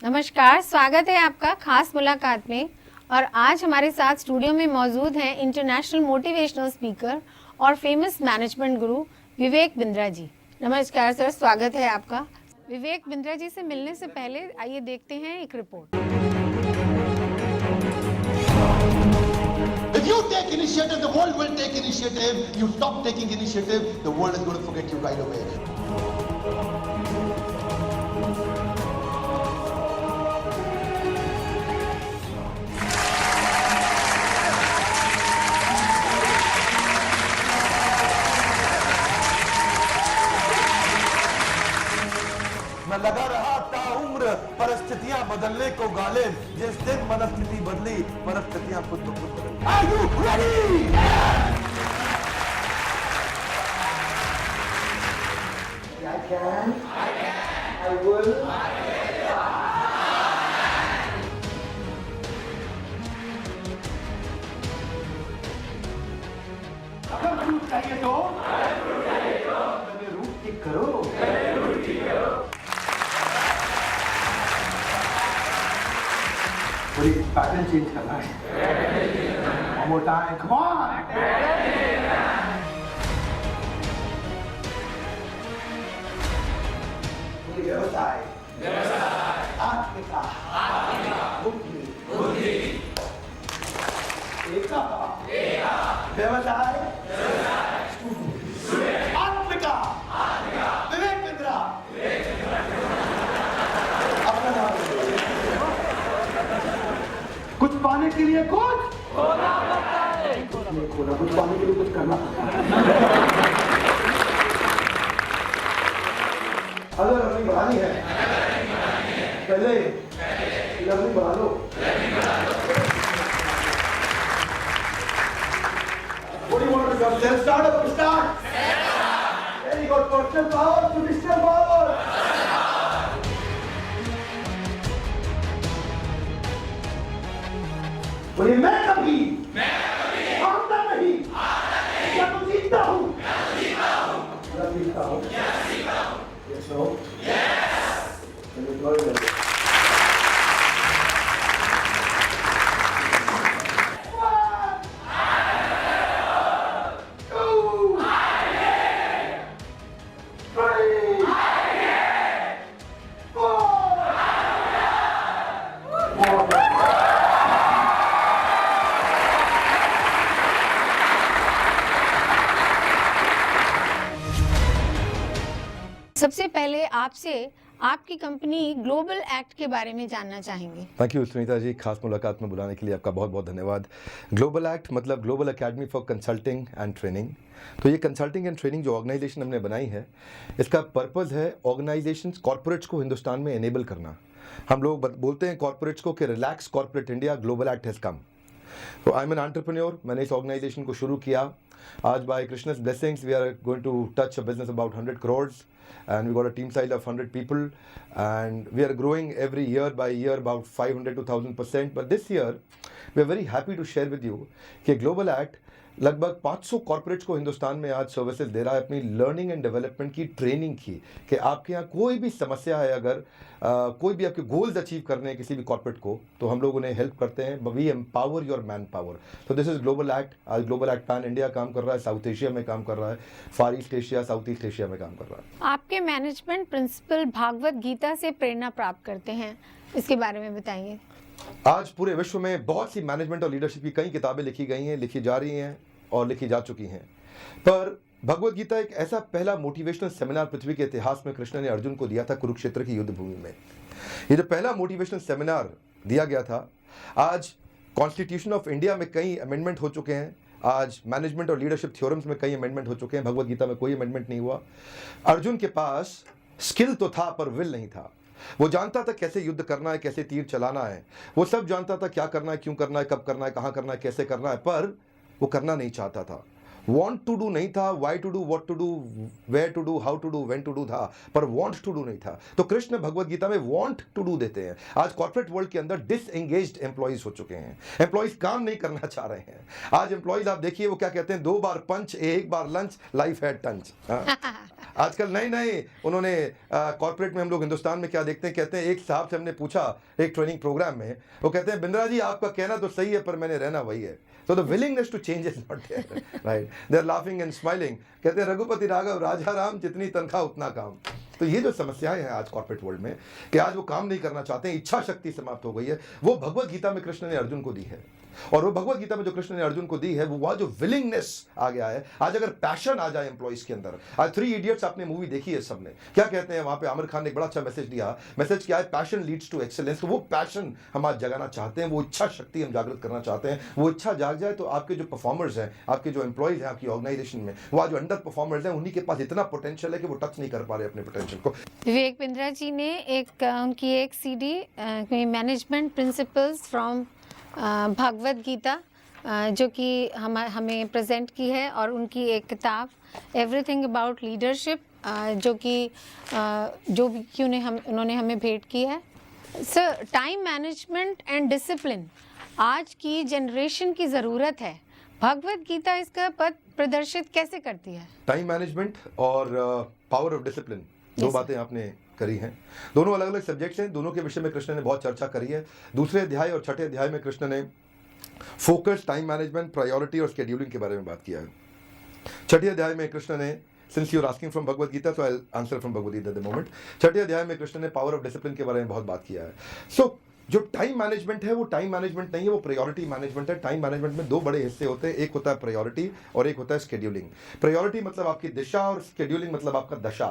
नमस्कार, स्वागत है आपका खास मुलाकात में। और आज हमारे साथ स्टूडियो में मौजूद हैं इंटरनेशनल मोटिवेशनल स्पीकर और फेमस मैनेजमेंट गुरु विवेक बिंद्रा जी। नमस्कार सर, स्वागत है आपका। विवेक बिंद्रा जी से मिलने से पहले आइए देखते हैं एक report. If you take initiative, the world will take initiative. You stop taking initiative, the world is going to forget you right away. मैं लगा रहा ताउम्र परिस्थितियां बदलने को गालिब। जिस दिन मनस्थिति बदली, परिस्थितियां खुद ब खुद बदली। Are you ready? I can. I will. अगर रूट चाहिए तो पहले रूट ठीक करो। थोड़ी पैटर्न चेंज करना है। One more time, come on! व्यवसाय आत्मिका बुद्धि एका व्यवसाय आत्मिका विवेक बिंद्रा। अपना नाम कुछ पाने के लिए कुछ खोना कुछ पाने के लिए कुछ करना। अगर लर्निंग बढ़ानी है पहले लर्निंग बढ़ा लो। What do you want to become? Self-start or start? Very good. Personal power, judicial power. बोलिए मैं कभी हारता नहीं। क्या तो जीतता हूँ। क्या जीतता हूँ। Yes, no? Yes! Can you go there? One! Two! Three! Four! सबसे पहले आपसे आपकी कंपनी ग्लोबल एक्ट के बारे में जानना चाहेंगे। थैंक यू सुनीता जी, खास मुलाकात में बुलाने के लिए आपका बहुत बहुत धन्यवाद। ग्लोबल एक्ट मतलब global academy for consulting and training. तो ये कंसल्टिंग एंड ट्रेनिंग जो ऑर्गेनाइजेशन हमने बनाई है, इसका पर्पज़ है ऑर्गेनाइजेशंस कॉर्पोरेट्स को हिंदुस्तान में एनेबल करना। हम लोग बोलते हैं कॉर्पोरेट्स को कि relax corporate India, global act has come. तो आई एम एन एंटरप्रेन्योर। मैंने इस ऑर्गेनाइजेशन को शुरू किया। आज by Krishna's blessings we are going to touch a business about 100 crores and we got a team size of 100 people and we are growing every year by year about 500 to 1000%. But this year we are very happy to share with you कि global act लगभग 500 corporates को हिंदुस्तान में आज services दे रहा है अपनी learning and development की training की। कि आपके यहाँ कोई भी समस्या है, अगर कोई भी आपके गोल्स अचीव करने हैं किसी भी कॉर्पोरेट को, तो हम लोग उन्हें हेल्प करते हैं। We empower your manpower. तो दिस इज ग्लोबल एक्ट। आज ग्लोबल एक्ट पैन इंडिया काम कर रहा है, साउथ एशिया में काम कर रहा है, far east Asia, south east Asia में काम कर रहा है। आपके मैनेजमेंट प्रिंसिपल भागवत गीता से प्रेरणा प्राप्त करते हैं, इसके बारे में बताइए। आज पूरे विश्व में बहुत सी मैनेजमेंट और लीडरशिप की कई किताबें लिखी गई हैं, लिखी जा रही हैं और लिखी जा चुकी हैं, पर भगवत गीता एक ऐसा पहला मोटिवेशनल सेमिनार पृथ्वी के इतिहास में कृष्ण ने अर्जुन को दिया था कुरुक्षेत्र की युद्ध भूमि में। ये जो पहला मोटिवेशनल सेमिनार दिया गया था, आज कॉन्स्टिट्यूशन ऑफ इंडिया में कई अमेंडमेंट हो चुके हैं, आज मैनेजमेंट और लीडरशिप थ्योरम्स में कई अमेंडमेंट हो चुके हैं, भगवत गीता में कोई अमेंडमेंट नहीं हुआ। अर्जुन के पास स्किल तो था पर विल नहीं था। वो जानता था कैसे युद्ध करना है, कैसे तीर चलाना है, वो सब जानता था क्या करना है, क्यों करना है, कब करना है, कहाँ करना है, कैसे करना है, पर वो करना नहीं चाहता था। वांट टू डू नहीं था, why to do, what to do, where to do, how to do, when to do था, पर वांट टू डू नहीं था। तो कृष्ण भगवत गीता में वांट टू डू देते हैं। आज कॉर्पोरेट वर्ल्ड के अंदर डिसएंगेज्ड एम्प्लॉइज हो चुके हैं, एम्प्लॉइज काम नहीं करना चाह रहे हैं। आज एम्प्लॉइज आप देखिए वो क्या कहते हैं, 2 बार पंच, 1 बार लंच, लाइफ है टंच। आजकल नए उन्होंने कॉर्पोरेट में हम लोग हिंदुस्तान में क्या देखते हैं, कहते हैं, एक साहब से हमने पूछा एक ट्रेनिंग प्रोग्राम में, वो कहते हैं बिंद्रा जी आपका कहना तो सही है पर मैंने रहना वही है। So the willingness to change is not there, right? They're laughing and smiling. कहते हैं रघुपति राघव राजा राम, जितनी तनख्वाह उतना काम। तो ये जो समस्याएं हैं आज कॉर्पोरेट वर्ल्ड में कि आज वो काम नहीं करना चाहते हैं, इच्छा शक्ति समाप्त हो गई है, वो भगवत गीता में कृष्ण ने अर्जुन को दी है। और वो भगवत गीता में जो कृष्ण ने अर्जुन को दी है वो वह जो विलिंगनेस आ गया है। आज अगर पैशन आ जाए एम्प्लॉइज के अंदर, आज 3 इडियट्स आपने मूवी देखी है सबने, क्या कहते हैं वहां पे आमिर खान ने एक बड़ा अच्छा मैसेज दिया। मैसेज क्या है, पैशन लीड्स टू एक्सेलेंस। तो वो पैशन हम आज जगाना चाहते हैं, वो इच्छा शक्ति हम जागृत करना चाहते हैं। वो इच्छा जाग जाए तो आपके जो परफॉर्मर्स हैं, आपके जो एम्प्लॉइज हैं आपकी ऑर्गेनाइजेशन में, वो आज जो अंडर परफॉर्मर्स हैं उन्हीं के पास इतना पोटेंशियल है कि वो टच नहीं कर पा रहे अपने पोटेंशियल को। विवेक बिंद्रा जी ने उनकी एक CD management principles from Bhagavad Gita जो कि हमें प्रेजेंट की है, और उनकी एक किताब एवरीथिंग अबाउट लीडरशिप जो कि उन्होंने हमें भेंट की है। Sir, time management and discipline आज की जनरेशन की ज़रूरत है। भगवत गीता इसका पथ प्रदर्शित कैसे करती है? टाइम मैनेजमेंट और पावर ऑफ डिसिप्लिन, 2 बातें आपने करी हैं। दोनों अलग अलग सब्जेक्ट्स हैं, दोनों के विषय में कृष्ण ने बहुत चर्चा करी है। दूसरे अध्याय और छठे अध्याय में कृष्ण ने फोकस, टाइम मैनेजमेंट, प्रायोरिटी और शेड्यूलिंग के बारे में बात किया है। छठे अध्याय में कृष्ण ने, since you are asking from Bhagavad Gita so I will answer from Bhagavad Gita at the moment, छठे अध्याय में कृष्ण ने पावर ऑफ डिसिप्लिन के बारे में बहुत बात किया है। सो जो टाइम मैनेजमेंट है वो टाइम मैनेजमेंट नहीं है, वो प्रायोरिटी मैनेजमेंट है। टाइम मैनेजमेंट में 2 बड़े हिस्से होते हैं, एक होता है प्रायोरिटी और एक होता है शेड्यूलिंग। प्रायोरिटी मतलब आपकी दिशा और शेड्यूलिंग मतलब आपका दशा।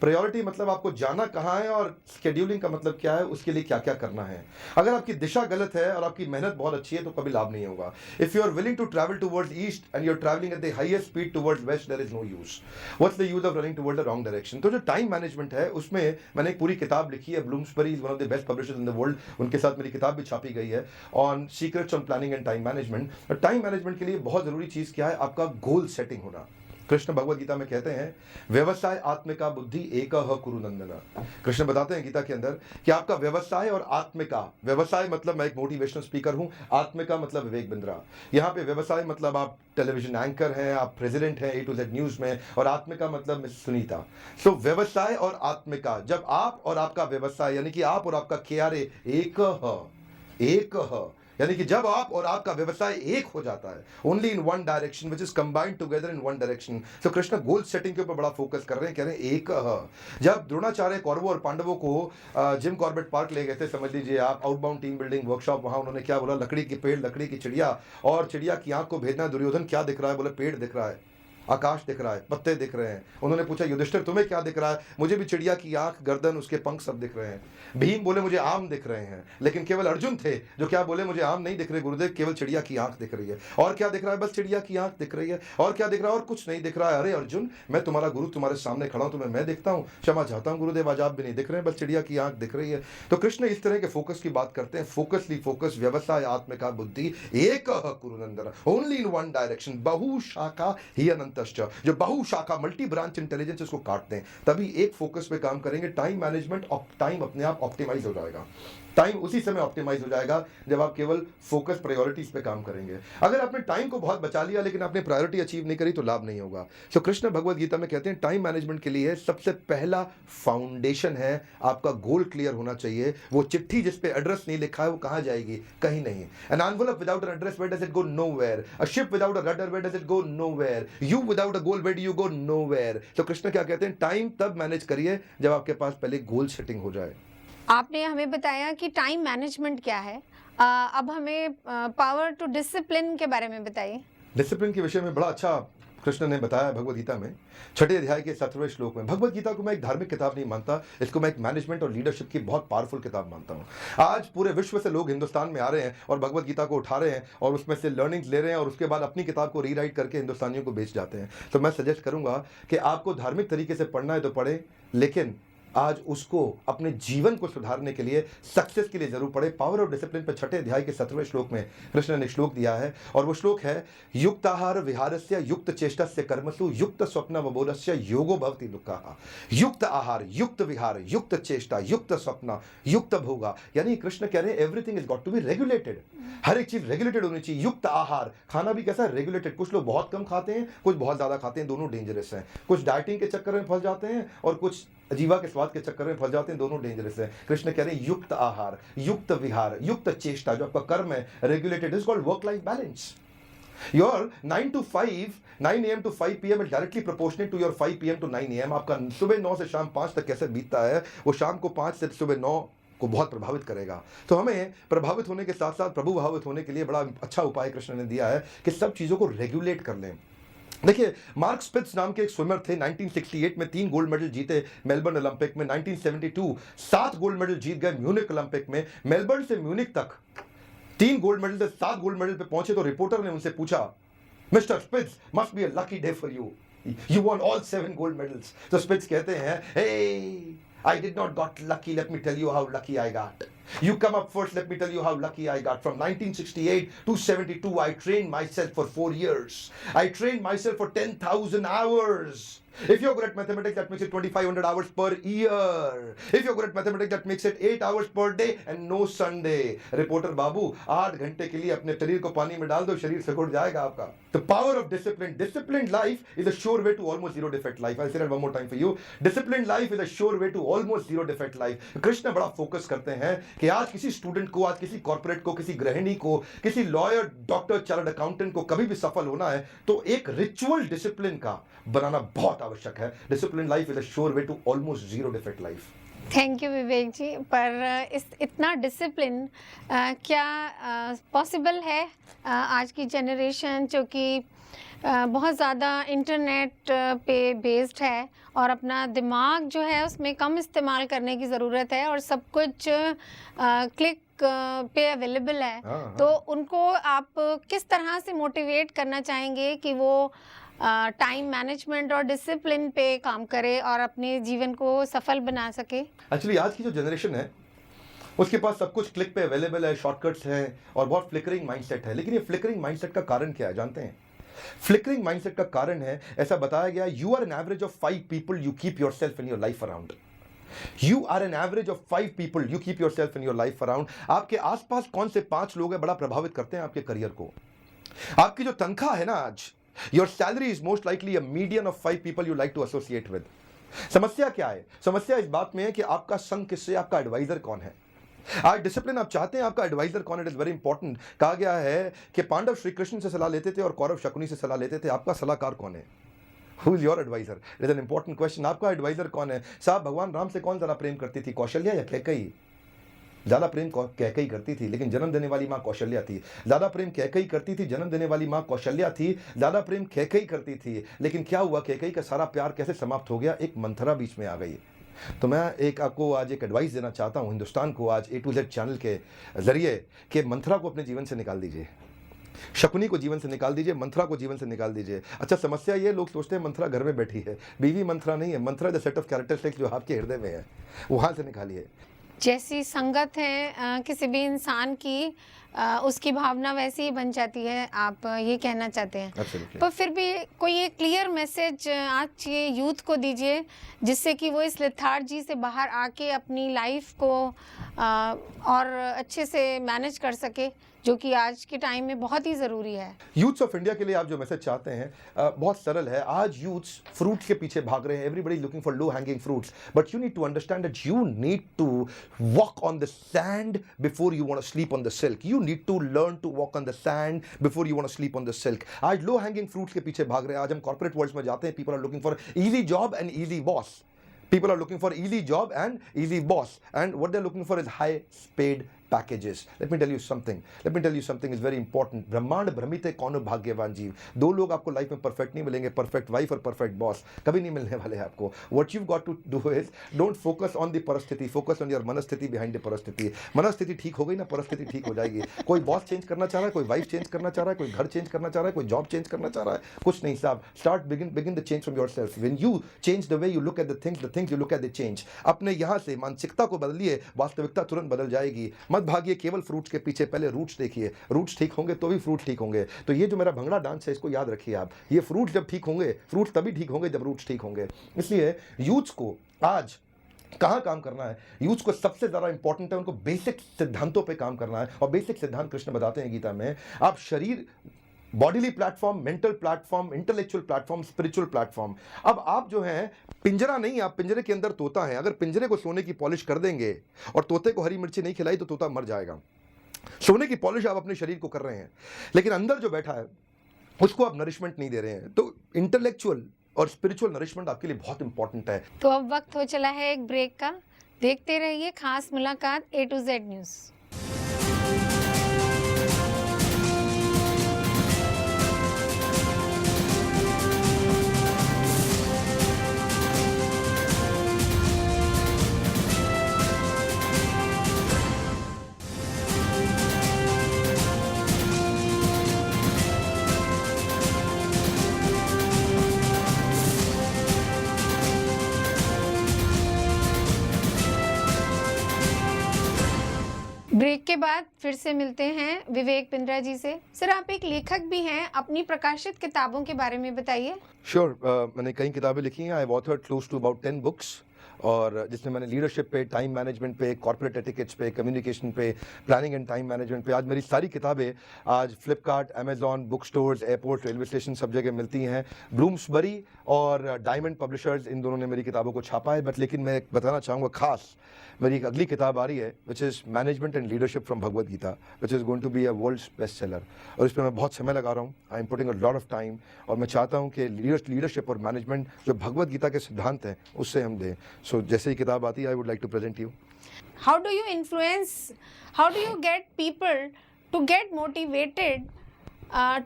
प्रायोरिटी मतलब आपको जाना कहाँ है और शेड्यूलिंग का मतलब क्या है, उसके लिए क्या क्या करना है। अगर आपकी दिशा गलत है और आपकी मेहनत बहुत अच्छी है तो कभी लाभ नहीं होगा। If you are willing to travel towards east and you are travelling at the highest speed towards west, there is no use. What's the use of running toward the wrong direction? तो जो time management है उसमें मैंने एक पूरी किताब लिखी है, Bloomsbury is one of the best publishers in the world, उनके साथ मेरी किताब भी छापी गई है, on secrets on planning and time management. Time management के लिए बहुत जरूरी चीज क्या है, आपका गोल सेटिंग होना। कृष्ण भगवत गीता में कहते हैं व्यवसाय आत्मिका बुद्धि एकः कुरु नंदन। कृष्ण बताते हैं गीता के अंदर कि आपका व्यवसाय और आत्मिका, व्यवसाय मतलब मैं एक मोटिवेशनल स्पीकर हूं, आत्मिका मतलब विवेक बिंद्रा। यहाँ पे व्यवसाय मतलब आप टेलीविजन एंकर हैं, आप प्रेसिडेंट हैं A to Z न्यूज में, और आत्मिका मतलब मिस सुनीता। सो व्यवसाय और आत्मिका, जब आप और आपका व्यवसाय यानी कि आप और आपका KRA एक यानी कि जब आप और आपका व्यवसाय एक हो जाता है, only in one direction which is combined together in one direction. तो कृष्ण गोल सेटिंग के ऊपर बड़ा फोकस कर रहे हैं, कह रहे हैं एक। जब द्रोणाचार्य कौरवों और पांडवों को जिम कॉर्बेट पार्क ले गए थे, समझ लीजिए आप, आउटबाउंड टीम बिल्डिंग वर्कशॉप, वहां उन्होंने क्या बोला, लकड़ी के पेड़, लकड़ी की चिड़िया, और चिड़िया की आंख को भेजना। दुर्योधन क्या दिख रहा है? बोले पेड़ दिख रहा है, आकाश दिख रहा है, पत्ते दिख रहे हैं। उन्होंने पूछा युधिष्ठिर तुम्हें क्या दिख रहा है? मुझे भी चिड़िया की आंख, गर्दन, उसके पंख सब दिख रहे हैं। भीम बोले मुझे आम दिख रहे हैं, लेकिन केवल अर्जुन थे जो क्या बोले, मुझे आम नहीं दिख रहे गुरुदेव, केवल चिड़िया की आंख दिख रही है। और क्या दिख रहा है? बस चिड़िया की आंख दिख रही है। और क्या दिख रहा है? और कुछ नहीं दिख रहा है। अरे अर्जुन, मैं तुम्हारा गुरु, तुम्हारे सामने खड़ा हूं, तुम्हें मैं दिखता हूं, क्षमा चाहता हूं गुरुदेव, आज आप भी नहीं दिख रहे हैं, बस चिड़िया की आंख दिख रही है। तो कृष्ण इस तरह के फोकस की बात करते हैं, फोकसली फोकस, व्यवसाय आत्मिका बुद्धि एकः कुरु नंदन, ओनली इन वन डायरेक्शन, बहुशाखा ही अनंतश्च। जो बहुशाखा मल्टी ब्रांच इंटेलिजेंस उसको काटते हैं, तभी एक फोकस पे काम करेंगे। टाइम मैनेजमेंट, टाइम अपने आप ऑप्टिमाइज हो जाएगा। टाइम उसी समय ऑप्टिमाइज हो जाएगा जब आप केवल फोकस प्रायोरिटीज पे काम करेंगे। अगर आपने टाइम को बहुत बचा लिया लेकिन आपने प्रायोरिटी अचीव नहीं करी तो लाभ नहीं होगा। सो कृष्ण भगवत गीता में कहते हैं टाइम मैनेजमेंट के लिए सबसे पहला फाउंडेशन है आपका गोल क्लियर होना चाहिए। वो चिट्ठी जिस पे एड्रेस नहीं लिखा है वो कहां जाएगी? कहीं नहीं। An envelope without an address, where does it go? Nowhere. A ship without a rudder, where does it go? Nowhere. You without a goal, where do you go? Nowhere. तो कृष्ण क्या कहते हैं, टाइम तब मैनेज करिए जब आपके पास पहले goal setting हो जाए। आपने हमें बताया कि टाइम मैनेजमेंट क्या है, अब हमें पावर टू डिसिप्लिन के बारे में बताइए। डिसिप्लिन के विषय में बड़ा अच्छा कृष्ण ने बताया भगवत गीता में, छठे अध्याय के 17वें श्लोक में। भगवत गीता को मैं एक धार्मिक किताब नहीं मानता, इसको मैं एक मैनेजमेंट और लीडरशिप की बहुत पावरफुल किताब मानता हूँ। आज पूरे विश्व से लोग हिंदुस्तान में आ रहे हैं और भगवत गीता को उठा रहे हैं और उसमें से लर्निंग्स ले रहे हैं और उसके बाद अपनी किताब को रीराइट करके हिंदुस्तानियों को बेच जाते हैं। तो मैं सजेस्ट करूंगा कि आपको धार्मिक तरीके से पढ़ना है तो पढ़े, लेकिन आज उसको अपने जीवन को सुधारने के लिए, सक्सेस के लिए जरूर पड़े। पावर ऑफ डिसिप्लिन पे 6 अध्याय के 17वें श्लोक में कृष्ण ने श्लोक दिया है, और वो श्लोक है युक्त आहार विहारस्य युक्त चेष्टस्य कर्मसु युक्त स्वप्न वबोधस्य योगो भवति दुःखः। युक्त आहार, युक्त विहार, युक्त चेष्टा, युक्त स्वप्न, युक्त भोगा, यानी कृष्ण कह रहे हैं everything is got to be regulated. हर एक चीज रेगुलेटेड होनी चाहिए। युक्त आहार, खाना भी कैसा रेगुलेटेड। कुछ लोग बहुत कम खाते हैं, कुछ बहुत ज्यादा खाते हैं, दोनों डेंजरस हैं। कुछ डाइटिंग के चक्कर में फंस जाते हैं और कुछ जीवा के स्वाद के चक्कर में फंस जाते हैं, दोनों डेंजरस है। कृष्ण कह रहे हैं युक्त आहार, युक्त विहार, युक्त चेष्टा, जो आपका कर्म है regulated, is called work life balance. Your 9 to 5, 9 AM to 5 PM is directly proportionate to your 5 PM to 9 AM। आपका सुबह 9 से शाम 5 तक कैसे बीतता है, वो शाम को 5 से सुबह 9 को बहुत प्रभावित करेगा। तो हमें प्रभावित होने के साथ साथ प्रभु भावित होने के लिए बड़ा अच्छा उपाय कृष्ण ने दिया है कि सब चीजों को रेगुलेट कर लें। देखिए, मार्क स्पिट्ज नाम के एक स्विमर थे, 1968 में 3 गोल्ड मेडल जीते मेलबर्न ओलंपिक में। 1972 7 गोल्ड मेडल जीत गए म्यूनिक ओलंपिक में। मेलबर्न से म्यूनिक तक 3 गोल्ड मेडल से 7 गोल्ड मेडल पे पहुंचे तो रिपोर्टर ने उनसे पूछा, mister Spitz must be a lucky day for you, you won all 7 gold medals. तो स्पिट्ज कहते हैं, hey I did not got lucky, let me tell you how lucky I got. You come up first, let me tell you how lucky I got. From 1968 to 72, I trained myself for 4 years. I trained myself for 10,000 hours. If you're good at mathematics, that makes it 2,500 hours per year. If you're good at mathematics, that makes it 8 hours per day and no Sunday. Reporter babu, 8 घंटे के लिए अपने शरीर को पानी में डाल दो, शरीर सिकुड़ जाएगा आपका। The power of discipline. Disciplined life is a sure way to almost zero defect life. I'll say that one more time for you. Disciplined life is a sure way to almost zero defect life. Krishna बड़ा focus करते हैं कि आज किसी student को, आज किसी corporate को, किसी गृहिणी को, किसी लॉयर, डॉक्टर, चार्टर्ड अकाउंटेंट को कभी भी सफल होना है तो एक रिचुअल डिसिप्लिन का बनाना बहुत आवश्यक है। Discipline life is a sure way to almost zero defect life. Thank you Vivek ji. पर इस इतना डिसिप्लिन क्या पॉसिबल है आज की जनरेशन जो कि बहुत ज़्यादा इंटरनेट पे बेस्ड है और अपना दिमाग जो है उसमें कम इस्तेमाल करने की ज़रूरत है और सब कुछ क्लिक पे अवेलेबल है। तो उनको आप किस तरह से मोटिवेट करना चाहेंगे कि वो टाइम मैनेजमेंट और डिसिप्लिन पे काम करे और अपने जीवन को सफल बना सके? एक्चुअली आज की जो जनरेशन है उसके पास सब कुछ क्लिक पे अवेलेबल है, शॉर्टकट्स हैं और बहुत फ्लिकरिंग माइंडसेट है। लेकिन ये फ्लिकरिंग माइंडसेट का कारण क्या है जानते हैं? फ्लिकरिंग माइंडसेट का कारण है, ऐसा बताया गया, you are an average of 5 people you keep yourself in your life around. You are an average of 5 people you keep yourself in your life around। आपके आसपास कौन से 5 लोग हैं बड़ा प्रभावित करते हैं आपके करियर को। आपकी जो तनख्वाह है ना आज, your salary is most likely a median of 5 people you like to associate with। समस्या क्या है? समस्या इस बात में है कि आपका संग किससे, आपका एडवाइजर कौन है। आज डिसिप्लिन आप चाहते हैं, आपका एडवाइजर कौन है, इट इज वेरी इंपॉर्टेंट। कहा गया है कि पांडव श्री कृष्ण से सलाह लेते थे और कौरव शकुनी से सलाह लेते थे। आपका सलाहकार कौन है? Who is your advisor? It is an important question। आपका एडवाइजर कौन है? साहब, भगवान राम से कौन ज़्यादा प्रेम करती थी, कौशल्या या कैकेयी? ज़्यादा प्रेम कैकेयी करती थी, लेकिन जन्म देने वाली माँ कौशल्या थी। ज़्यादा प्रेम कैकेयी करती थी, जन्म देने वाली माँ कौशल्या थी। ज़्यादा प्रेम कैकेयी करती थी, लेकिन क्या हुआ, कैकेयी का सारा प्यार कैसे समाप्त हो गया? एक मंथरा बीच में आ गई। तो मैं आपको आज एक एडवाइस देना चाहता हूँ हिंदुस्तान को, आज A to Z चैनल के जरिए, कि मंथरा को अपने जीवन से निकाल दीजिए, शकुनी को जीवन से निकाल दीजिए, मंथरा को जीवन से निकाल दीजिए। अच्छा, समस्या ये, लोग सोचते हैं मंथरा घर में बैठी है, बीवी मंथरा नहीं है। Manthara the set of characteristics जो आपके हृदय में है, वहां से निकालिए। जैसी संगत है किसी भी इंसान की, उसकी भावना वैसी ही बन जाती है, आप ये कहना चाहते हैं। Absolutely। पर फिर भी कोई एक क्लियर मैसेज आज के यूथ को दीजिए जिससे कि वो इस लेथार्जी से बाहर आके अपनी लाइफ को और अच्छे से मैनेज कर सके, जो कि आज के टाइम में बहुत ही ज़रूरी है। यूथ्स ऑफ इंडिया के लिए आप जो मैसेज चाहते हैं बहुत सरल है। आज यूथ्स फ्रूट्स के पीछे भाग रहे हैं, everybody looking for low hanging fruits, but you need to understand that you need to walk on the sand before you want to sleep on the silk. You need to learn to walk on the sand before you want to sleep on the silk. आज low hanging fruits के पीछे भाग रहे हैं। आज हम corporate world में जाते हैं, people are looking for easy job and easy boss. People are looking for easy job and easy boss, and what they're looking for is high paid packages. Let me tell you something is very important. ब्रह्मांड भ्रमित है कौन भाग्यवान जीव. दो लोग आपको life में परफेक्ट नहीं मिलेंगे, परफेक्ट वाइफ और परफेक्ट बॉस कभी नहीं मिलने वाले हैं आपको. What you've got to do is don't focus on the परिस्थिति, focus on your मनस्थिति behind the परिस्थिति. मनस्थिति ठीक हो गई ना, परिस्थिति ठीक हो जाएगी. कोई बॉस चेंज करना चाह रहा है, कोई वाइफ चेंज करना चाह रहा है, कोई घर चेंज करना चाह रहा है, कोई जॉब चेंज करना चाह रहा है, कुछ नहीं साहब. Start begin the change from yourself. When you change the way you look at the things you look at, they change. अपने यहाँ से मानसिकता को बदलिए, वास्तविकता तुरंत बदल जाएगी. मत भागिए केवल फ्रूट्स के पीछे, पहले रूट्स देखिए. रूट्स ठीक होंगे तो भी फ्रूट ठीक होंगे. तो ये जो मेरा भंगड़ा डांस है, इसको याद रखिए आप. ये फ्रूट्स जब ठीक होंगे, फ्रूट्स तभी ठीक होंगे जब रूट्स ठीक होंगे. इसलिए यूथ को आज कहाँ काम करना है, यूथ को सबसे ज़्यादा इंपॉर्टेंट है उनको बेसिक सिद्धांतों पे काम करना है. और बेसिक सिद्धांत कृष्ण बताते हैं गीता में. आप शरीर, bodily platform, mental platform, intellectual platform, spiritual platform. अब आप जो हैं पिंजरा नहीं, आप पिंजरे के अंदर तोता है. अगर पिंजरे को सोने की पॉलिश कर देंगे और तोते को हरी मिर्ची नहीं खिलाई तो तोता मर जाएगा. सोने की पॉलिश आप अपने शरीर को कर रहे हैं, लेकिन अंदर जो बैठा है उसको आप नरिशमेंट नहीं दे रहे हैं. तो इंटेलेक्चुअल और स्पिरिचुअल नरिशमेंट आपके लिए बहुत इंपॉर्टेंट है. तो अब वक्त हो चला है एक ब्रेक का. देखते रहिए खास मुलाकात A to Z news. Break के बाद फिर से मिलते हैं विवेक बिंद्रा जी से. सर, आप एक लेखक भी हैं, अपनी प्रकाशित किताबों के बारे में बताइए. श्योर. मैंने कई किताबें लिखी हैं. I have authored close to about 10 books, और जिसमें मैंने लीडरशिप पे, टाइम मैनेजमेंट पे, कॉर्पोरेट एटिकेट्स पे, कम्युनिकेशन पे, प्लानिंग एंड टाइम मैनेजमेंट पे. आज मेरी सारी किताबें आज Flipkart, Amazon, book stores, airport, railway station सब जगह मिलती हैं. ब्लूम्सबरी और डायमंड पब्लिशर्स, इन दोनों ने मेरी किताबों को छापा है. बट लेकिन मैं बताना चाहूँगा खास मेरी एक अगली किताब आ रही है which is management and leadership from Bhagavad Gita, which is going to be a world's best seller. और इस पर मैं बहुत समय लगा रहा हूँ. I am putting a lot of time. और मैं चाहता हूँ कि लीडरशिप और मैनेजमेंट जो भगवद गीता के सिद्धांत हैं उससे हम दें. सो जैसे ही किताब आती है, I would like to present you. How do you influence, how do you get people to get motivated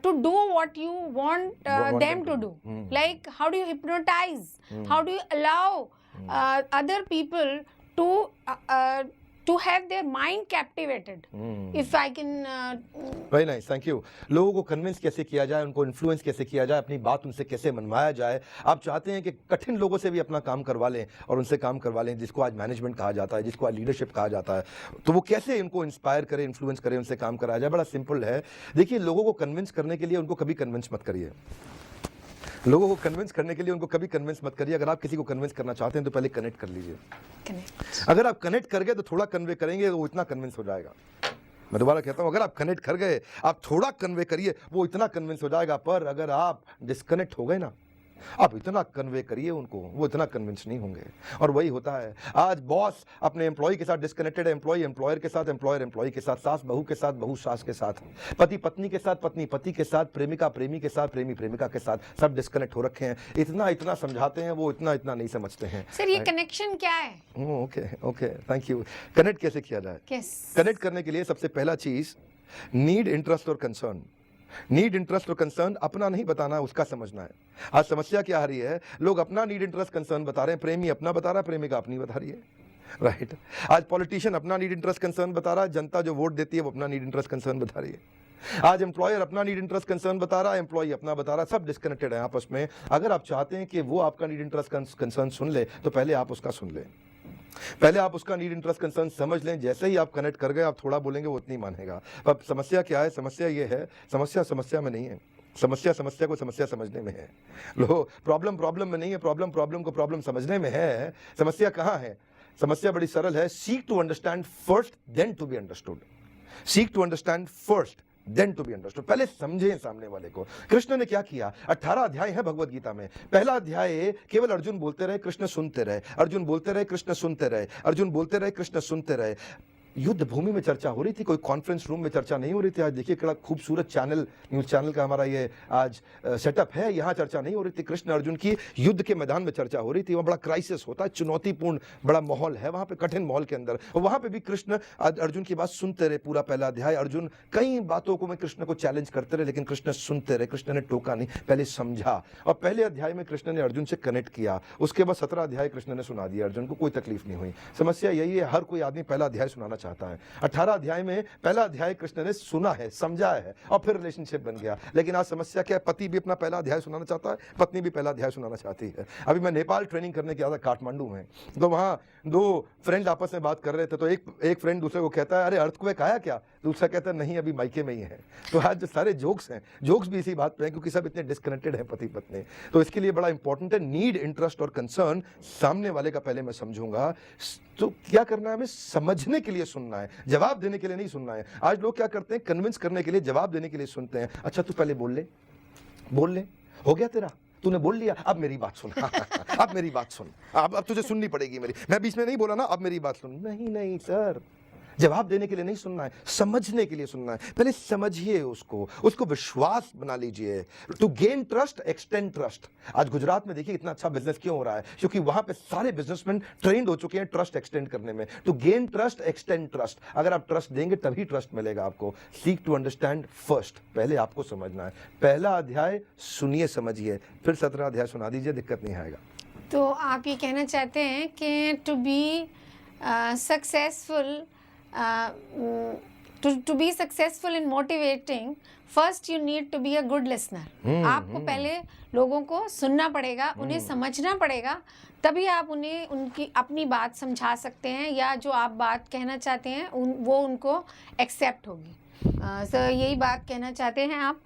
to do what you want them to do? Like, how do you hypnotize? How do you allow other people to have their mind captivated? If I can very nice, thank you. लोगों को convince कैसे किया जाए, उनको influence कैसे किया जाए, अपनी बात उनसे कैसे मनवाया जाए. आप चाहते हैं कि कठिन लोगों से भी अपना काम करवा लें और उनसे काम करवा लें, जिसको आज मैनेजमेंट कहा जाता है, जिसको आज लीडरशिप कहा जाता है. तो वो कैसे इनको इंस्पायर करें, इन्फ्लुएंस करें, उनसे काम कराया जाए. बड़ा सिंपल है. देखिए, लोगों को कन्विंस करने के लिए उनको कभी कन्विंस मत करिए. लोगों को कन्विंस करने के लिए उनको कभी कन्विंस मत करिए. अगर आप किसी को कन्विंस करना चाहते हैं तो पहले कनेक्ट कर लीजिए. अगर आप कनेक्ट कर गए तो थोड़ा कन्वे करेंगे तो वो इतना कन्विंस हो जाएगा. मैं दोबारा कहता हूँ, अगर आप कनेक्ट कर गए, आप थोड़ा कन्वे करिए, वो इतना कन्विंस हो जाएगा. पर अगर आप डिस्कनेक्ट हो गए ना, आप इतना कन्वे करिए उनको, वो इतना कन्विंस नहीं होंगे. और वही होता है आज. बॉस अपने एम्प्लॉय के साथ डिस्कनेक्टेड है, एम्प्लॉय एम्प्लॉयर के साथ, एम्प्लॉयर एम्प्लॉय के साथ, सास बहू के साथ, बहू सास के साथ, पति पत्नी के साथ, पत्नी पति के साथ, प्रेमिका प्रेमी के साथ, प्रेमी प्रेमिका के साथ, सब डिस्कनेक्ट हो रखे हैं. इतना इतना समझाते हैं, वो इतना इतना नहीं समझते हैं. सर, ये कनेक्शन क्या है? Okay okay, thank you. Connect कैसे किया जाए? कनेक्ट करने के लिए सबसे पहला चीज नीड, इंटरेस्ट और कंसर्न. नीड, इंटरेस्ट और कंसर्न अपना नहीं बताना, उसका समझना है. आज समस्या क्या आ रही है, लोग अपना नीड, इंटरेस्ट, कंसर्न बता रहे हैं. प्रेमी अपना बता रहा है, प्रेमिका अपनी बता रही है. राइट. आज पॉलिटिशियन अपना नीड, इंटरेस्ट, कंसर्न बता रहा है, जनता जो वोट देती है वो अपना नीड, इंटरेस्ट, कंसर्न बता रही है. आज एम्प्लॉयर अपना नीड, इंटरेस्ट, कंसर्न बता रहा है, एम्प्लॉय अपना बता रहा है. सब डिस्कनेक्टेड है आपस में. अगर आप चाहते हैं कि वो आपका नीड, इंटरेस्ट, कंसर्न सुन ले, तो पहले आप उसका सुन लें. पहले आप उसका नीड, इंटरेस्ट, कंसर्न समझ लें. जैसे ही आप कनेक्ट कर गए, आप थोड़ा बोलेंगे वो उतनी मानेगा. अब समस्या क्या है? समस्या ये है, समस्या समस्या में नहीं है. समस्या समस्या को समस्या समझने में है. लो, प्रॉब्लम प्रॉब्लम में नहीं है. प्रॉब्लम प्रॉब्लम को प्रॉब्लम समझने में है. समस्या कहाँ है? समस्या बड़ी सरल है. Seek to understand first, then to be understood. Seek to understand first, then to be understood. पहले समझें सामने वाले को. कृष्ण ने क्या किया? 18 अध्याय है भगवद गीता में. पहला अध्याय केवल अर्जुन बोलते रहे, कृष्ण सुनते रहे. अर्जुन बोलते रहे, कृष्ण सुनते रहे. अर्जुन बोलते रहे, कृष्ण सुनते रहे. युद्ध भूमि में चर्चा हो रही थी, कोई कॉन्फ्रेंस रूम में चर्चा नहीं हो रही थी। आज देखिए बड़ा खूबसूरत चैनल, न्यूज़ चैनल का हमारा ये आज सेटअप है, यहाँ चर्चा नहीं हो रही थी। कृष्ण अर्जुन की युद्ध के मैदान में चर्चा हो रही थी। वहाँ बड़ा क्राइसिस होता है, चुनौतीपूर्ण बड़ा माहौल है वहाँ पे, कठिन माहौल के अंदर, और वहाँ पे भी कृष्ण अर्जुन की बात सुनते रहे। पूरा पहला अध्याय अर्जुन कई बातों को में कृष्ण को चैलेंज करते रहे, लेकिन कृष्ण सुनते रहे, कृष्ण ने टोका नहीं, पहले समझा। और पहले अध्याय में कृष्ण ने अर्जुन से कनेक्ट किया, उसके बाद 17 अध्याय कृष्ण ने सुना दिया अर्जुन को, कोई तकलीफ नहीं हुई। समस्या यही है, हर कोई आदमी पहला अध्याय सुनाना चाहता है। 18 अध्याय में पहला अध्याय कृष्ण ने सुना है, समझा है, और फिर रिलेशनशिप बन गया। लेकिन आज समस्या क्या है, पति भी अपना पहला अध्याय सुनाना चाहता है, पत्नी भी पहला अध्याय सुनाना चाहती है। अभी मैं नेपाल ट्रेनिंग करने गया था काठमांडू में, तो वहाँ दो फ्रेंड आपस में बात कर रहे थे, तो एक फ्रेंड दूसरे को कहता है, अरे अर्थक्वेक आया क्या? दूसरा कहता है नहीं, अभी मायके में ही है। तो आज जो सारे जोक्स हैं, जोक्स भी इसी बात पे हैं, क्योंकि सब इतने डिस्कनेक्टेड हैं पति पत्नी। तो इसके लिए बड़ा इंपॉर्टेंट है, नीड, इंटरेस्ट और कंसर्न सामने वाले का पहले मैं समझूंगा। तो क्या करना है, हमें समझने के लिए सुनना है, जवाब देने के लिए नहीं सुनना है। आज लोग क्या करते हैं, कन्विंस करने के लिए, जवाब देने के लिए सुनते हैं। अच्छा तू पहले बोल ले, हो गया तेरा, तूने बोल लिया, अब मेरी बात सुन। अब मेरी बात सुन, अब तुझे सुननी पड़ेगी मेरी, मैं बीच में नहीं बोला ना, अब मेरी बात सुन। नहीं सर, जवाब देने के लिए नहीं सुनना है, समझने के लिए सुनना है। पहले समझिए उसको विश्वास बना लीजिए। To gain trust, extend trust. आज गुजरात में देखिए इतना अच्छा बिजनेस क्यों हो रहा है, क्योंकि वहां पे सारे बिजनेसमैन ट्रेंड हो चुके हैं ट्रस्ट एक्सटेंड करने में। To gain trust, extend trust. अगर आप ट्रस्ट देंगे तभी ट्रस्ट मिलेगा आपको। सीक टू अंडरस्टैंड फर्स्ट, पहले आपको समझना है। पहला अध्याय सुनिए, समझिए, फिर 17 अध्याय सुना दीजिए, दिक्कत नहीं आएगा। तो आप ये कहना चाहते हैं कि to be successful, to be successful in motivating, first you need to be a good listener. आपको पहले लोगों को सुनना पड़ेगा, उन्हें समझना पड़ेगा, तभी आप उन्हें उनकी अपनी बात समझा सकते हैं, या जो आप बात कहना चाहते हैं वो उनको एक्सेप्ट होगी। सर यही बात कहना चाहते हैं आप।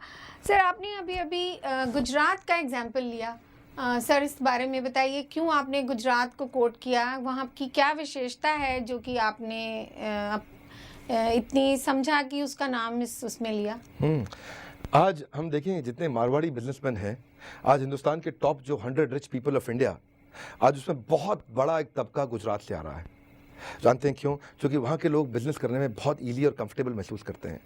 सर आपने अभी गुजरात का एग्जाम्पल लिया, सर इस बारे में बताइए, क्यों आपने गुजरात को कोट किया? वहाँ की क्या विशेषता है जो कि आपने इतनी समझा कि उसका नाम उसमें लिया? आज हम देखें जितने मारवाड़ी बिजनेसमैन हैं, आज हिंदुस्तान के टॉप जो 100 रिच पीपल ऑफ इंडिया, आज उसमें बहुत बड़ा एक तबका गुजरात से आ रहा है। जानते हैं क्यों? क्योंकि वहाँ के लोग बिजनेस करने में बहुत ईजी और कंफर्टेबल महसूस करते हैं।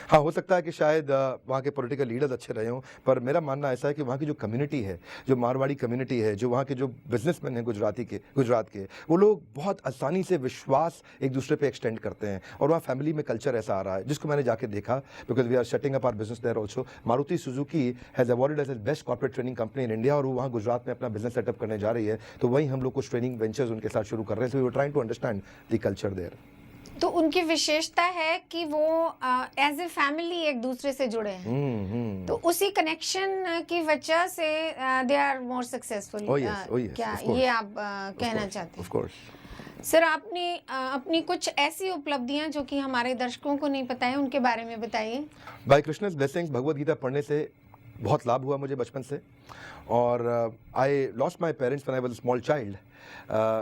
हाँ, हो सकता है कि शायद वहाँ के पॉलिटिकल लीडर्स अच्छे रहे हों, पर मेरा मानना ऐसा है कि वहाँ की जो कम्युनिटी है, जो मारवाड़ी कम्युनिटी है, जो वहाँ के जो बिजनेसमैन हैं गुजरात के, वो लोग बहुत आसानी से विश्वास एक दूसरे पे एक्सटेंड करते हैं। और वहाँ फैमिली में कल्चर ऐसा आ रहा है, जिसको मैंने जाके देखा, because we are setting up our business there also. Maruti Suzuki has awarded as best corporate training company in India, और वो वहाँ गुजरात में अपना बिजनेस सेटअप करने जा रही है। तो वहीं हम लोग कुछ ट्रेनिंग वेंचर्स उनके साथ शुरू कर रहे हैं। So we are trying to understand the culture there. तो उनकी विशेषता है कि वो एज ए फैमिली एक दूसरे से जुड़े हैं। तो उसी कनेक्शन की वजह से दे आर मोर सक्सेसफुल। क्या ये आप कहना चाहते हैं? सर आपने अपनी कुछ ऐसी उपलब्धियां जो कि हमारे दर्शकों को नहीं पता है, उनके बारे में बताइए। बाय कृष्णस ब्लेसिंग्स, भगवद गीता पढ़ने से बहुत लाभ हुआ मुझे बचपन से। और I lost my parents when I was a small child,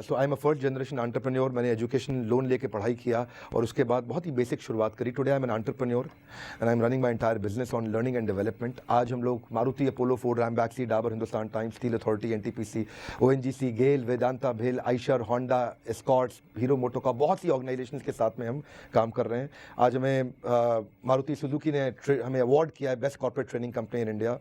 so I am a first generation entrepreneur. मैंने एजुकेशन लोन लेके पढ़ाई किया और उसके बाद बहुत ही बेसिक शुरुआत करी। Today I am an entrepreneur and I am running my entire business on learning and development. आज हम लोग Maruti, Apollo, Ford, Ranbaxy, Dabur, Hindustan Times, Steel Authority, NTPC, ONGC, GAIL, Vedanta, भेल, Eicher, Honda, Escorts, Hero Moto का बहुत सी ऑर्गेनाइजेशंस के साथ में हम काम कर रहे हैं। आज हमें मारुति सुजुकी ने हमें अवार्ड किया है best corporate training company in India.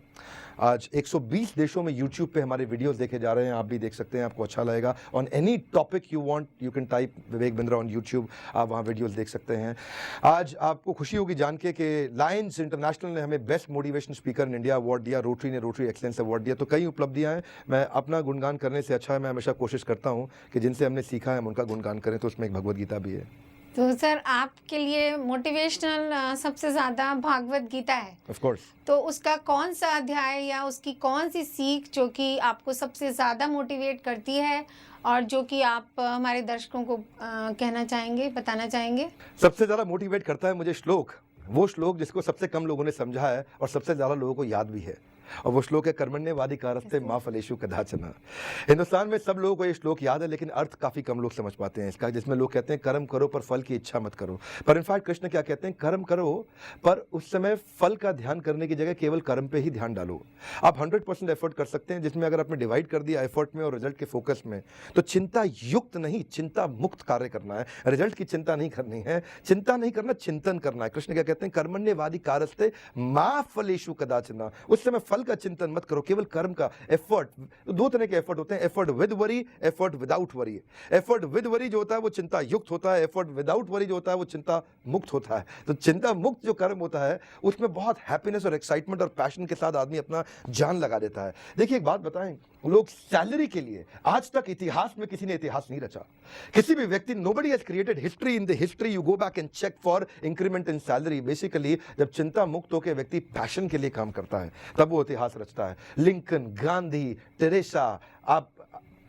आज 120 देशों में यूट्यूब पे हमारे वीडियोस देखे जा रहे हैं, आप भी देख सकते हैं, आपको अच्छा लगेगा। On any topic you want you can type Vivek Bindra on YouTube, आप वहाँ वीडियोस देख सकते हैं। आज आपको खुशी होगी जान के कि लायंस इंटरनेशनल ने हमें best motivation speaker in India award दिया, रोटरी ने रोटरी एक्सेलेंस अवार्ड दिया। तो कई उपलब्धियाँ हैं। मैं अपना गुणगान करने से अच्छा है, मैं हमेशा कोशिश करता हूँ कि जिनसे हमने सीखा है हम उनका गुणगान करें, तो उसमें एक भगवद गीता भी है। तो सर आपके लिए मोटिवेशनल सबसे ज़्यादा भागवत गीता है, ऑफ कोर्स। तो उसका कौन सा अध्याय या उसकी कौन सी सीख जो कि आपको सबसे ज़्यादा मोटिवेट करती है और जो कि आप हमारे दर्शकों को कहना चाहेंगे, बताना चाहेंगे? सबसे ज़्यादा मोटिवेट करता है मुझे श्लोक, वो श्लोक जिसको सबसे कम लोगों ने समझा है और सबसे ज़्यादा लोगों को याद भी है। और वो श्लोक है कर्मण्येवाधिकारस्ते मा फलेषु कदाचन। हिंदुस्तान में सब लोगों को ये श्लोक याद है, लेकिन अर्थ काफ़ी कम लोग समझ पाते हैं इसका, जिसमें लोग कहते हैं कर्म करो पर फल की इच्छा मत करो। पर इनफैक्ट कृष्ण क्या कहते हैं, कर्म करो पर उस समय फल का ध्यान करने की जगह केवल कर्म पे ही ध्यान डालो। आप 100% एफर्ट कर सकते हैं, जिसमें अगर आपने डिवाइड कर दिया एफर्ट में और रिजल्ट के फोकस में, तो चिंता युक्त नहीं, चिंता मुक्त कार्य करना है। रिजल्ट की चिंता नहीं करनी है, चिंता नहीं करना, चिंतन करना है। कृष्ण क्या कहते हैं, कर्मण्येवाधिकारस्ते मा फलेषु कदाचन। उस समय फल का चिंतन मत करो, केवल कर्म का एफर्ट। दो तरह के एफर्ट होते हैं, effort with worry, effort without worry. Effort with worry जो होता है वो चिंता युक्त होता है, एफर्ट विदाउट वरी जो होता है वो चिंता मुक्त होता है। तो चिंता मुक्त जो कर्म होता है उसमें बहुत हैप्पीनेस और एक्साइटमेंट और पैशन के साथ आदमी अपना जान लगा देता है। देखिए एक बात बताएं, लोग सैलरी के लिए आज तक इतिहास में किसी ने इतिहास नहीं रचा। किसी भी व्यक्ति, nobody has created history in the history, you go back and check for increment in salary। Basically जब चिंता मुक्त होकर व्यक्ति पैशन के लिए काम करता है तब वो इतिहास रचता है। लिंकन, गांधी, टेरेसा, आप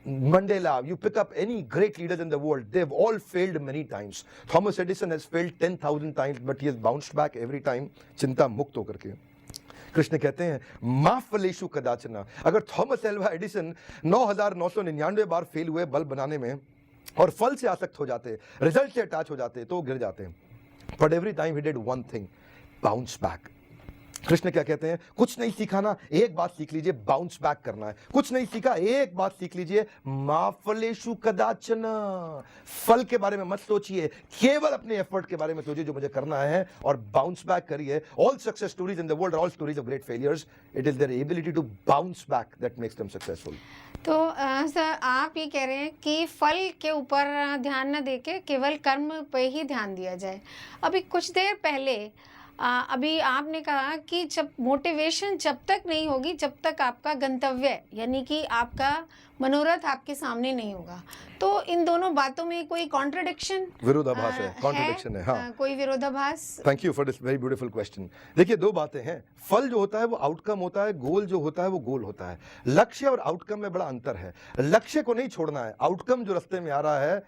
Mandela, you pick up any great leaders in the world, they've all failed many times. Thomas Edison has failed 10,000 times, but he has bounced back every time, चिंता मुक्त होकर के। कृष्ण कहते हैं मा फलेषु कदाचन। अगर थॉमस एल्वा एडिसन 9,999 बार फेल हुए बल्ब बनाने में और फल से आसक्त हो जाते, रिजल्ट से अटैच हो जाते, तो गिर जाते। But every time he did one thing, bounce back. Krishna क्या कहते हैं, कुछ नहीं सीखा ना, एक बात सीख लीजिए, बाउंस बैक करना है। कुछ नहीं सीखा, एक बात सीख लीजिए, मा फलेषु कदाचन। फल के बारे में मत सोचिए, केवल अपने एफर्ट के बारे में सोचिए जो मुझे करना है, और बाउंस बैक करिए। All success stories in the world, all stories of great failures, it is their ability to bounce back that makes them successful. तो सर आप ये कह रहे हैं कि फल के ऊपर ध्यान न देके केवल कर्म पे ही ध्यान दिया जाए। अभी कुछ देर पहले अभी आपने कहा कि जब मोटिवेशन जब तक नहीं होगी जब तक आपका गंतव्य यानी कि आपका मनोरथ आपके सामने नहीं होगा, तो इन दोनों बातों में कोई कॉन्ट्रडिक्शन, विरोधाभास है, कॉन्ट्रडिक्शन है, हाँ। कोई विरोधाभास? Thank you for this very beautiful question. देखिए दो बातें हैं, फल जो होता है वो आउटकम होता है, गोल जो होता है वो गोल होता है। लक्ष्य और आउटकम में बड़ा अंतर है। लक्ष्य को नहीं छोड़ना है, आउटकम जो रास्ते में आ रहा है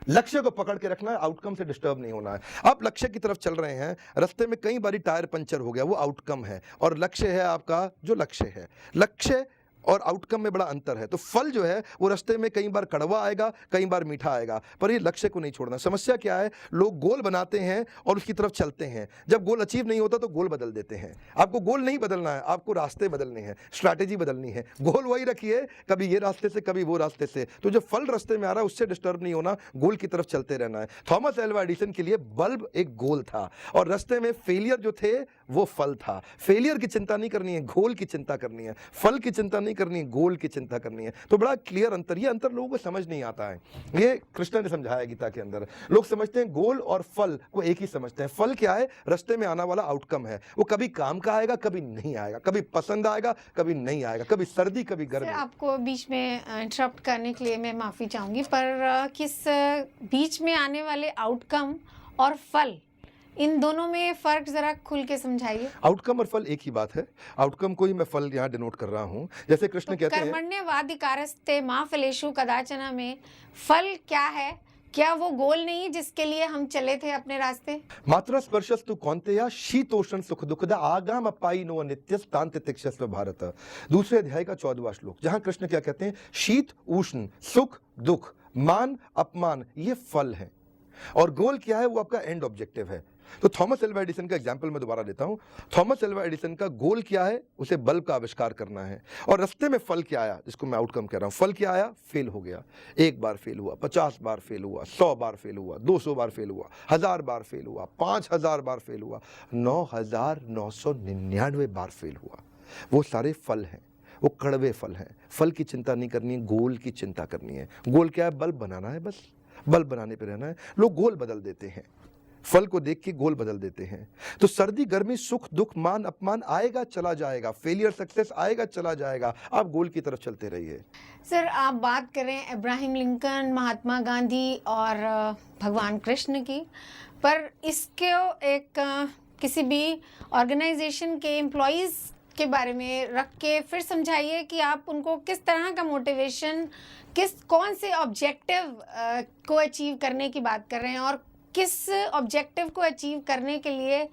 लक्ष्य को पकड़ के रखना है, आउटकम से डिस्टर्ब नहीं होना है। आप लक्ष्य की तरफ चल रहे हैं, रास्ते में कई बारी टायर पंचर हो गया, वो आउटकम है, और लक्ष्य है आपका जो लक्ष्य है। लक्ष्य और आउटकम में बड़ा अंतर है। तो फल जो है वो रास्ते में कई बार कड़वा आएगा, कई बार मीठा आएगा, पर ये लक्ष्य को नहीं छोड़ना। समस्या क्या है, लोग गोल बनाते हैं और उसकी तरफ चलते हैं, जब गोल अचीव नहीं होता तो गोल बदल देते हैं। आपको गोल नहीं बदलना है, आपको रास्ते बदलने हैं, स्ट्रैटेजी बदलनी है। गोल वही रखिए, कभी ये रास्ते से कभी वो रास्ते से। तो जो फल रास्ते में आ रहा है उससे डिस्टर्ब नहीं होना, गोल की तरफ चलते रहना है। थॉमस एल्वा एडिसन के लिए बल्ब एक गोल था, और रास्ते में फेलियर जो थे वो फल था। फेलियर की चिंता नहीं करनी है, गोल की चिंता करनी है। फल की चिंता नहीं करनी है, गोल की चिंता करनी है। तो बड़ा क्लियर अंतर, ये अंतर लोगों को समझ नहीं आता है। ये कृष्ण ने समझाया गीता के अंदर। लोग समझते हैं गोल और फल को एक ही समझते हैं। फल क्या है, रास्ते में आने वाला आउटकम है, वो कभी काम का आएगा कभी नहीं आएगा, कभी पसंद आएगा कभी नहीं आएगा, कभी सर्दी कभी गर्मी। आपको बीच में इंटरप्ट करने के लिए मैं माफी चाहूंगी, पर किस बीच में आने वाले आउटकम और फल, इन दोनों में फर्क जरा खुल के समझाइए। आउटकम और फल एक ही बात है। आउटकम को ही मैं फल यहाँ डिनोट कर रहा हूँ। जैसे कृष्ण कहते हैं कर्मण्येवाधिकारस्ते मा फलेषु कदाचन में फल क्या है, क्या वो गोल नहीं जिसके लिए हम चले थे अपने रास्ते? मात्रा स्पर्शस्तु कौन्तेय शीतोष्ण सुख दुखदा आगाम अपायिनो नित्यस्तान्त तितिक्षस्व भारत। दूसरे अध्याय का 14वां श्लोक, जहां कृष्ण क्या कहते हैं, शीत उष्ण, सुख दुख, मान अपमान, ये फल है, और गोल क्या है, वो आपका एंड ऑब्जेक्टिव है। तो थॉमस एल्वा एडिसन का एग्जांपल मैं दोबारा देता हूं। थॉमस एल्वा एडिसन का गोल क्या है, उसे बल्ब का आविष्कार करना है, और रास्ते में फल क्या आया, जिसको मैं आउटकम कह रहा हूं। फल क्या आया, फेल हो गया। 1 बार फेल हुआ, 50 बार फेल हुआ, 100 बार फेल हुआ, 200 बार फेल हुआ, 1000 बार फेल हुआ, 5000 बार फेल हुआ, 9999 बार फेल हुआ। वो सारे फल हैं, वो कड़वे फल हैं। फल की चिंता नहीं करनी, गोल की चिंता करनी है। गोल क्या है, बल्ब बनाना है, बस बल्ब बनाने पे रहना है। लोग गोल बदल देते हैं, फल को देख के गोल बदल देते हैं। तो सर्दी गर्मी सुख दुख मान अपमान आएगा चला जाएगा, फेलियर सक्सेस आएगा चला जाएगा, आप गोल की तरफ चलते रहिए। सर आप बात करें इब्राहिम लिंकन, महात्मा गांधी और भगवान कृष्ण की, पर इसके एक किसी भी ऑर्गेनाइजेशन के एम्प्लॉयज़ के बारे में रख के फिर समझाइए कि आप उनको किस तरह का मोटिवेशन, कौन से ऑब्जेक्टिव को अचीव करने की बात कर रहे हैं, और किस ऑब्जेक्टिव को अचीव करने के लिए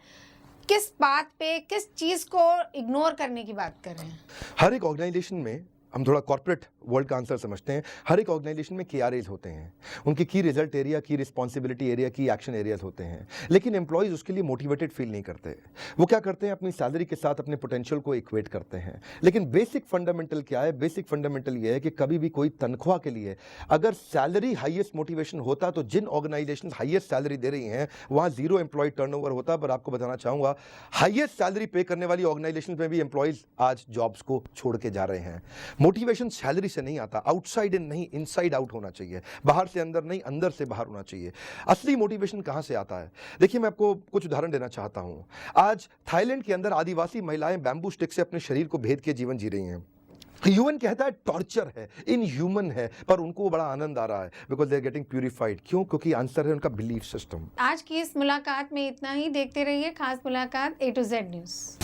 किस बात पे, किस चीज को इग्नोर करने की बात कर रहे हैं? हर एक ऑर्गेनाइजेशन में, हम थोड़ा कॉर्पोरेट वर्ल्ड का आंसर समझते हैं, हर एक ऑर्गेनाइजेशन में KRAs होते हैं, उनके की रिजल्ट एरिया, की रिस्पॉन्सिबिलिटी एरिया, की एक्शन एरियाज होते हैं। लेकिन एम्प्लॉयज़ उसके लिए मोटिवेटेड फील नहीं करते। वो क्या करते हैं, अपनी सैलरी के साथ अपने पोटेंशियल को इक्वेट करते हैं। लेकिन बेसिक फंडामेंटल क्या है? बेसिक फंडामेंटल ये है कि कभी भी कोई तनख्वाह के लिए अगर सैलरी हाईएस्ट मोटिवेशन होता तो जिन ऑर्गेनाइजेशन हाईएस्ट सैलरी दे रही हैं वहाँ जीरो एम्प्लॉय टर्नओवर होता। पर आपको बताना चाहूँगा, हाईएस्ट सैलरी पे करने वाली ऑर्गेनाइजेशन में भी एम्प्लॉयज़ आज जॉब्स को छोड़ के जा रहे हैं। मोटिवेशन सैलरी से नहीं आता, आउटसाइड इन नहीं, इनसाइड आउट होना चाहिए। बाहर से अंदर नहीं, अंदर से बाहर होना चाहिए। असली मोटिवेशन कहां से आता है? देखिए, मैं आपको कुछ उदाहरण देना चाहता हूं। आज थाईलैंड के अंदर आदिवासी महिलाएं बैम्बू स्टिक से अपने शरीर को भेद के जीवन जी रही हैं। ह्यूमन कहता है टॉर्चर है, इनह्यूमन है, पर उनको बड़ा आनंद आ रहा है because they are getting purified. क्यों? क्योंकि आंसर है उनका बिलीफ सिस्टम। आज की इस मुलाकात में इतना ही। देखते रहिए खास मुलाकात A to Z न्यूज़।